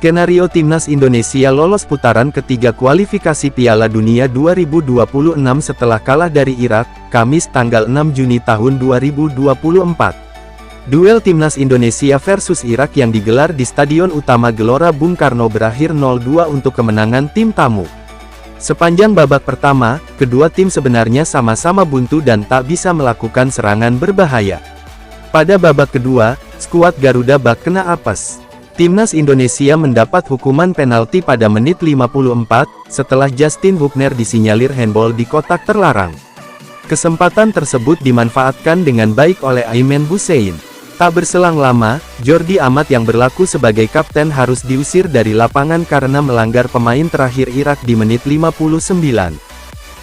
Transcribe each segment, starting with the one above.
Skenario Timnas Indonesia lolos putaran ketiga kualifikasi Piala Dunia 2026 setelah kalah dari Irak, Kamis tanggal 6 Juni tahun 2024. Duel Timnas Indonesia versus Irak yang digelar di Stadion Utama Gelora Bung Karno berakhir 0-2 untuk kemenangan tim tamu. Sepanjang babak pertama, kedua tim sebenarnya sama-sama buntu dan tak bisa melakukan serangan berbahaya. Pada babak kedua, skuad Garuda bak kena apes. Timnas Indonesia mendapat hukuman penalti pada menit 54, setelah Justin Hubner disinyalir handball di kotak terlarang. Kesempatan tersebut dimanfaatkan dengan baik oleh Aimen Hussein. Tak berselang lama, Jordi Amat yang berlaku sebagai kapten harus diusir dari lapangan karena melanggar pemain terakhir Irak di menit 59.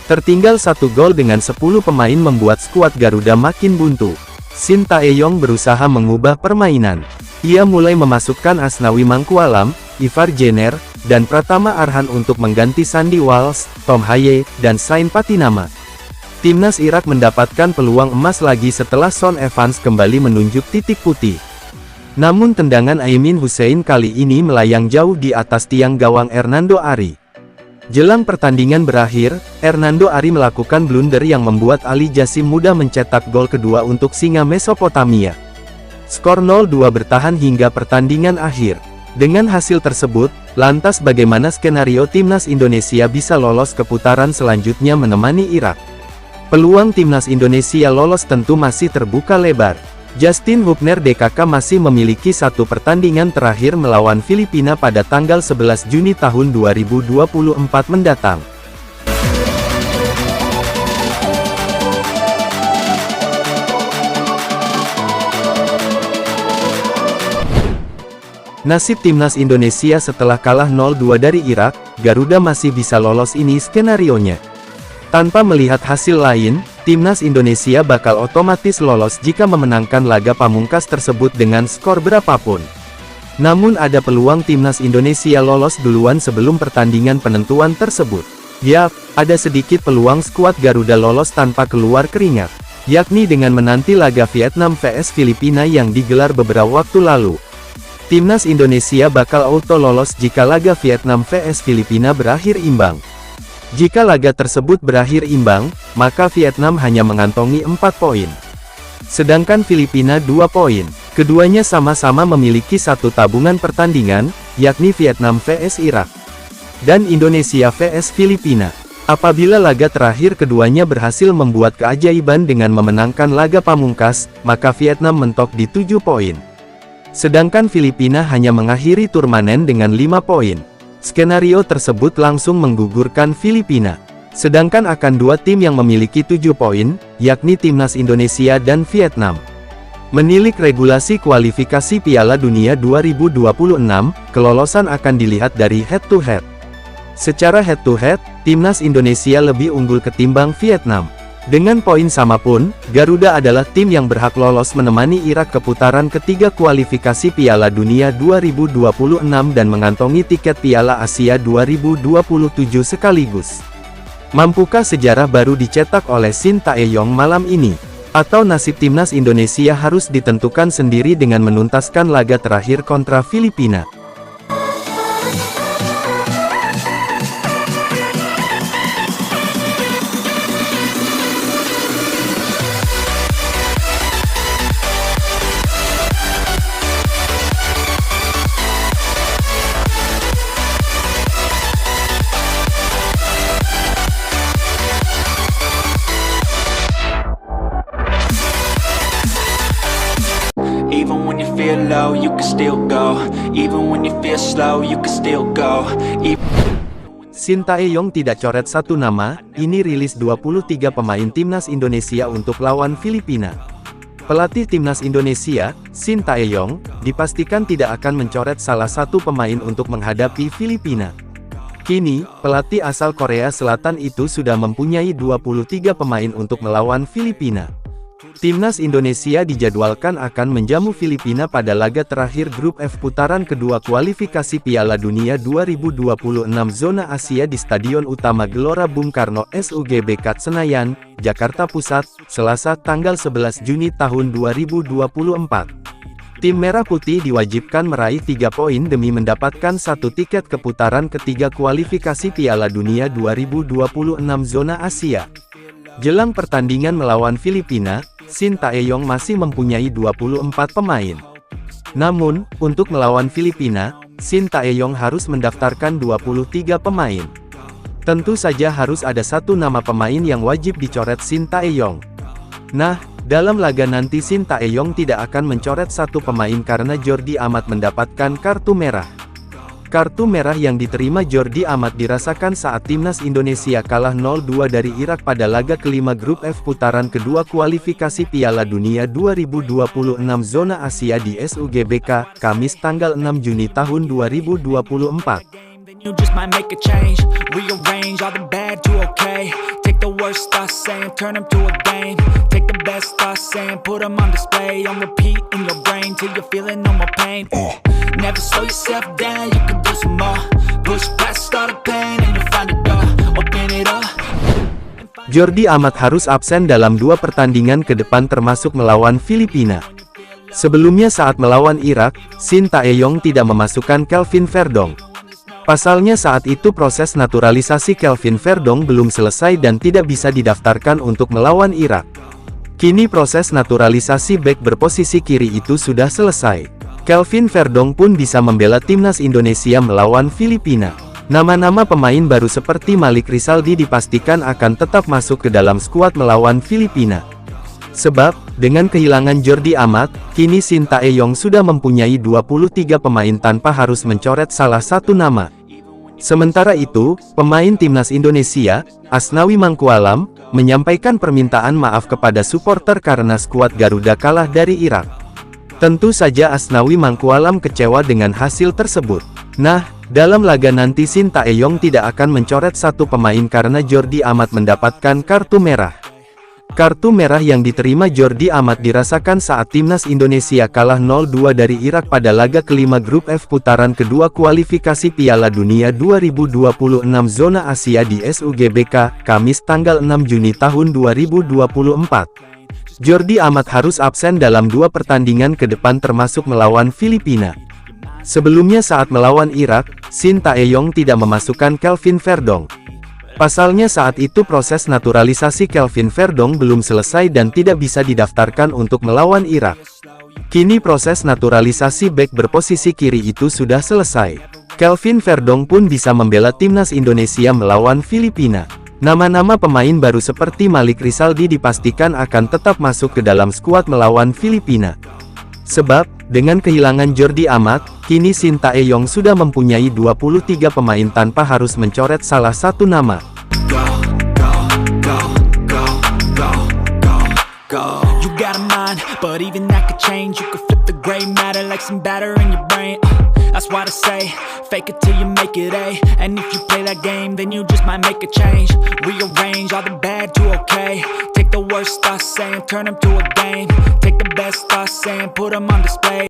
Tertinggal 1 gol dengan 10 pemain membuat skuad Garuda makin buntu. Shin Tae-yong berusaha mengubah permainan. Ia mulai memasukkan Asnawi Mangkualam, Ivar Jenner, dan Pratama Arhan untuk mengganti Sandy Walsh, Tom Haye, dan Sain Patinama. Timnas Irak mendapatkan peluang emas lagi setelah Son Evans kembali menunjuk titik putih. Namun tendangan Aimen Hussein kali ini melayang jauh di atas tiang gawang Hernando Ari. Jelang pertandingan berakhir, Hernando Ari melakukan blunder yang membuat Ali Jassim mudah mencetak gol kedua untuk Singa Mesopotamia. Skor 0-2 bertahan hingga pertandingan akhir. Dengan hasil tersebut, lantas bagaimana skenario Timnas Indonesia bisa lolos ke putaran selanjutnya menemani Irak? Peluang Timnas Indonesia lolos tentu masih terbuka lebar. Justin Hubner DKK masih memiliki satu pertandingan terakhir melawan Filipina pada tanggal 11 Juni tahun 2024 mendatang. Nasib Timnas Indonesia setelah kalah 0-2 dari Irak, Garuda masih bisa lolos ini skenarionya. Tanpa melihat hasil lain, Timnas Indonesia bakal otomatis lolos jika memenangkan laga pamungkas tersebut dengan skor berapapun. Namun ada peluang Timnas Indonesia lolos duluan sebelum pertandingan penentuan tersebut. Yap, ada sedikit peluang skuad Garuda lolos tanpa keluar keringat, yakni dengan menanti laga Vietnam vs Filipina yang digelar beberapa waktu lalu. Timnas Indonesia bakal auto lolos jika laga Vietnam vs Filipina berakhir imbang. Jika laga tersebut berakhir imbang, maka Vietnam hanya mengantongi 4 poin. Sedangkan Filipina 2 poin. Keduanya sama-sama memiliki satu tabungan pertandingan, yakni Vietnam vs Irak. Dan Indonesia vs Filipina. Apabila laga terakhir keduanya berhasil membuat keajaiban dengan memenangkan laga pamungkas, maka Vietnam mentok di 7 poin. Sedangkan Filipina hanya mengakhiri turnamen dengan 5 poin. Skenario tersebut langsung menggugurkan Filipina. Sedangkan akan dua tim yang memiliki 7 poin, yakni Timnas Indonesia dan Vietnam. Menilik regulasi kualifikasi Piala Dunia 2026, kelolosan akan dilihat dari head-to-head. Secara head-to-head, Timnas Indonesia lebih unggul ketimbang Vietnam. Dengan poin sama pun, Garuda adalah tim yang berhak lolos menemani Irak ke putaran ketiga kualifikasi Piala Dunia 2026 dan mengantongi tiket Piala Asia 2027 sekaligus. Mampukah sejarah baru dicetak oleh Shin Tae-yong malam ini? Atau nasib Timnas Indonesia harus ditentukan sendiri dengan menuntaskan laga terakhir kontra Filipina? Even when you feel low, you can still go. Even when you feel slow, you can still go. Shin Tae-yong tidak coret satu nama, ini rilis 23 pemain Timnas Indonesia untuk lawan Filipina. Pelatih Timnas Indonesia, Shin Tae-yong, dipastikan tidak akan mencoret salah satu pemain untuk menghadapi Filipina. Kini, pelatih asal Korea Selatan itu sudah mempunyai 23 pemain untuk melawan Filipina. Timnas Indonesia dijadwalkan akan menjamu Filipina pada laga terakhir grup F putaran kedua kualifikasi Piala Dunia 2026 zona Asia di Stadion Utama Gelora Bung Karno SUGBK Senayan, Jakarta Pusat, Selasa tanggal 11 Juni tahun 2024. Tim Merah Putih diwajibkan meraih 3 poin demi mendapatkan 1 tiket ke putaran ketiga kualifikasi Piala Dunia 2026 zona Asia. Jelang pertandingan melawan Filipina, Shin Tae-yong masih mempunyai 24 pemain. Namun, untuk melawan Filipina, Shin Tae-yong harus mendaftarkan 23 pemain. Tentu saja harus ada satu nama pemain yang wajib dicoret Shin Tae-yong. Nah, dalam laga nanti Shin Tae-yong tidak akan mencoret satu pemain karena Jordi Amat mendapatkan kartu merah. Kartu merah yang diterima Jordi Amat dirasakan saat timnas Indonesia kalah 0-2 dari Irak pada laga kelima grup F putaran kedua kualifikasi Piala Dunia 2026 zona Asia di SUGBK, Kamis tanggal 6 Juni tahun 2024. You just might make a change, rearrange all the bad to okay. Take the worst thoughts saying, turn them to a game. Take the best thoughts saying, put them on display. On repeat in your brain till you're feeling no more pain. Never slow yourself down, you can do some more. Push past all the pain and you'll find a door. Open it up. Jordi Amat harus absen dalam 2 pertandingan ke depan termasuk melawan Filipina. Sebelumnya saat melawan Irak, Shin Tae-yong tidak memasukkan Kelvin Verdong. Pasalnya saat itu proses naturalisasi Kelvin Verdong belum selesai dan tidak bisa didaftarkan untuk melawan Irak. Kini proses naturalisasi bek berposisi kiri itu sudah selesai. Kelvin Verdong pun bisa membela timnas Indonesia melawan Filipina. Nama-nama pemain baru seperti Malik Rizaldi dipastikan akan tetap masuk ke dalam skuad melawan Filipina. Sebab, dengan kehilangan Jordi Amat, kini Shin Tae-yong sudah mempunyai 23 pemain tanpa harus mencoret salah satu nama. Sementara itu, pemain timnas Indonesia, Asnawi Mangkualam, menyampaikan permintaan maaf kepada supporter karena skuad Garuda kalah dari Irak. Tentu saja Asnawi Mangkualam kecewa dengan hasil tersebut. Nah, dalam laga nanti Shin Tae-yong tidak akan mencoret satu pemain karena Jordi Amat mendapatkan kartu merah. Kartu merah yang diterima Jordi Amat dirasakan saat timnas Indonesia kalah 0-2 dari Irak pada laga kelima grup F putaran kedua kualifikasi Piala Dunia 2026 zona Asia di SUGBK, Kamis tanggal 6 Juni tahun 2024. Jordi Amat harus absen dalam 2 pertandingan ke depan termasuk melawan Filipina. Sebelumnya saat melawan Irak, Shin Tae-yong tidak memasukkan Kelvin Verdong. Pasalnya saat itu proses naturalisasi Kelvin Verdong belum selesai dan tidak bisa didaftarkan untuk melawan Irak. Kini proses naturalisasi bek berposisi kiri itu sudah selesai. Kelvin Verdong pun bisa membela timnas Indonesia melawan Filipina. Nama-nama pemain baru seperti Malik Rizaldi dipastikan akan tetap masuk ke dalam skuad melawan Filipina. Sebab, dengan kehilangan Jordi Amat, kini Shin Tae-yong sudah mempunyai 23 pemain tanpa harus mencoret salah satu nama. You got a mind, but even that could change. You could flip the gray matter like some batter in your brain. That's why I say, fake it till you make it A. And if you play that game, then you just might make a change. Rearrange all the bad to okay. Take the worst thoughts saying, turn them to a game. Take the best thoughts saying, put them on display.